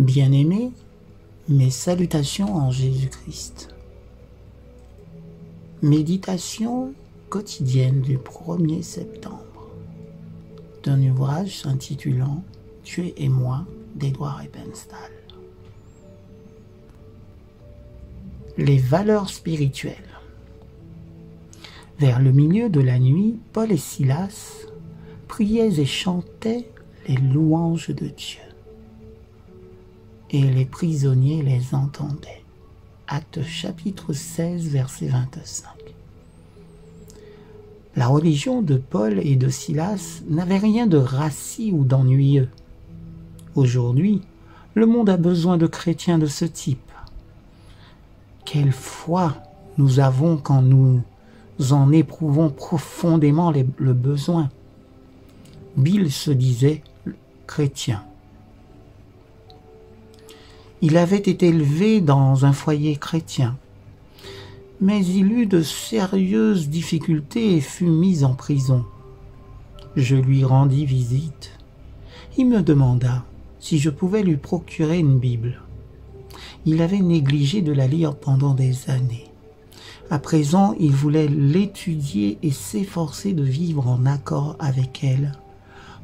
Bien-aimés, mes salutations en Jésus-Christ. Méditation quotidienne du 1er septembre d'un ouvrage s'intitulant « Dieu et moi » d'Edouard Eppenstal. Les valeurs spirituelles. Vers le milieu de la nuit, Paul et Silas priaient et chantaient les louanges de Dieu. Et les prisonniers les entendaient. Actes chapitre 16, verset 25. La religion de Paul et de Silas n'avait rien de rassis ou d'ennuyeux. Aujourd'hui, le monde a besoin de chrétiens de ce type. Quelle foi nous avons quand nous en éprouvons profondément le besoin. Bill se disait chrétien. Il avait été élevé dans un foyer chrétien, mais il eut de sérieuses difficultés et fut mis en prison. Je lui rendis visite. Il me demanda si je pouvais lui procurer une Bible. Il avait négligé de la lire pendant des années. À présent, il voulait l'étudier et s'efforcer de vivre en accord avec elle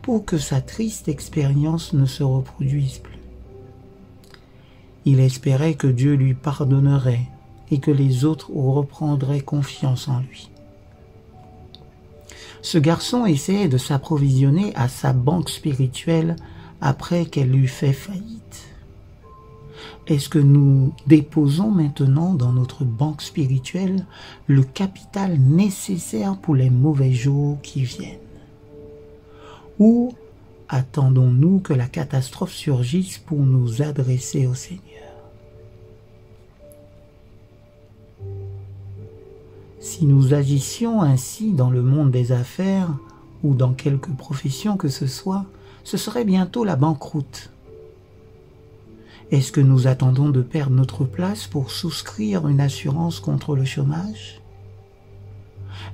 pour que sa triste expérience ne se reproduise plus. Il espérait que Dieu lui pardonnerait et que les autres reprendraient confiance en lui. Ce garçon essayait de s'approvisionner à sa banque spirituelle après qu'elle eut fait faillite. Est-ce que nous déposons maintenant dans notre banque spirituelle le capital nécessaire pour les mauvais jours qui viennent? Ou attendons-nous que la catastrophe surgisse pour nous adresser au Seigneur? Si nous agissions ainsi dans le monde des affaires ou dans quelque profession que ce soit, ce serait bientôt la banqueroute. Est-ce que nous attendons de perdre notre place pour souscrire une assurance contre le chômage?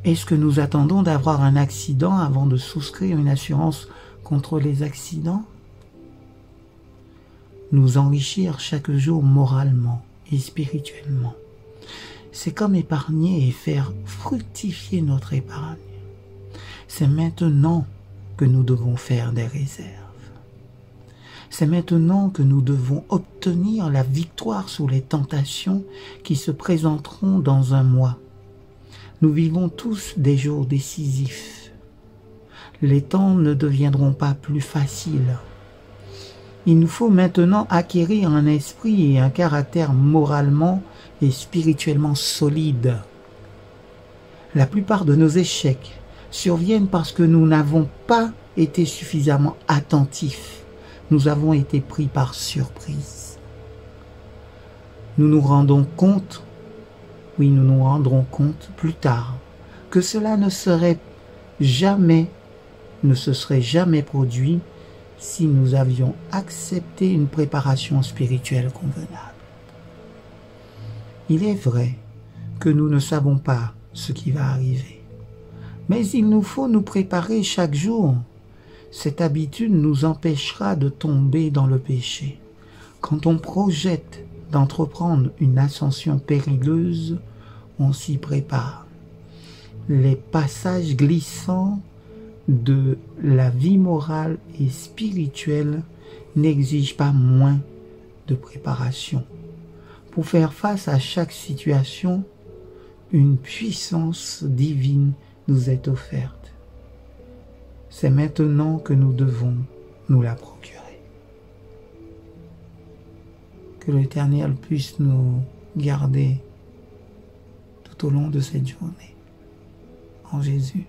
Est-ce que nous attendons d'avoir un accident avant de souscrire une assurance contre les accidents? Nous enrichir chaque jour moralement et spirituellement. C'est comme épargner et faire fructifier notre épargne. C'est maintenant que nous devons faire des réserves. C'est maintenant que nous devons obtenir la victoire sur les tentations qui se présenteront dans un mois. Nous vivons tous des jours décisifs. Les temps ne deviendront pas plus faciles. Il nous faut maintenant acquérir un esprit et un caractère moralement et spirituellement solides. La plupart de nos échecs surviennent parce que nous n'avons pas été suffisamment attentifs. Nous avons été pris par surprise. Nous nous rendrons compte plus tard que cela ne se serait jamais produit si nous avions accepté une préparation spirituelle convenable. Il est vrai que nous ne savons pas ce qui va arriver, mais il nous faut nous préparer chaque jour. Cette habitude nous empêchera de tomber dans le péché. Quand on projette d'entreprendre une ascension périlleuse, on s'y prépare. Les passages glissants de la vie morale et spirituelle n'exigent pas moins de préparation. Pour faire face à chaque situation, une puissance divine nous est offerte. C'est maintenant que nous devons nous la procurer. Que l'Éternel puisse nous garder tout au long de cette journée. En Jésus.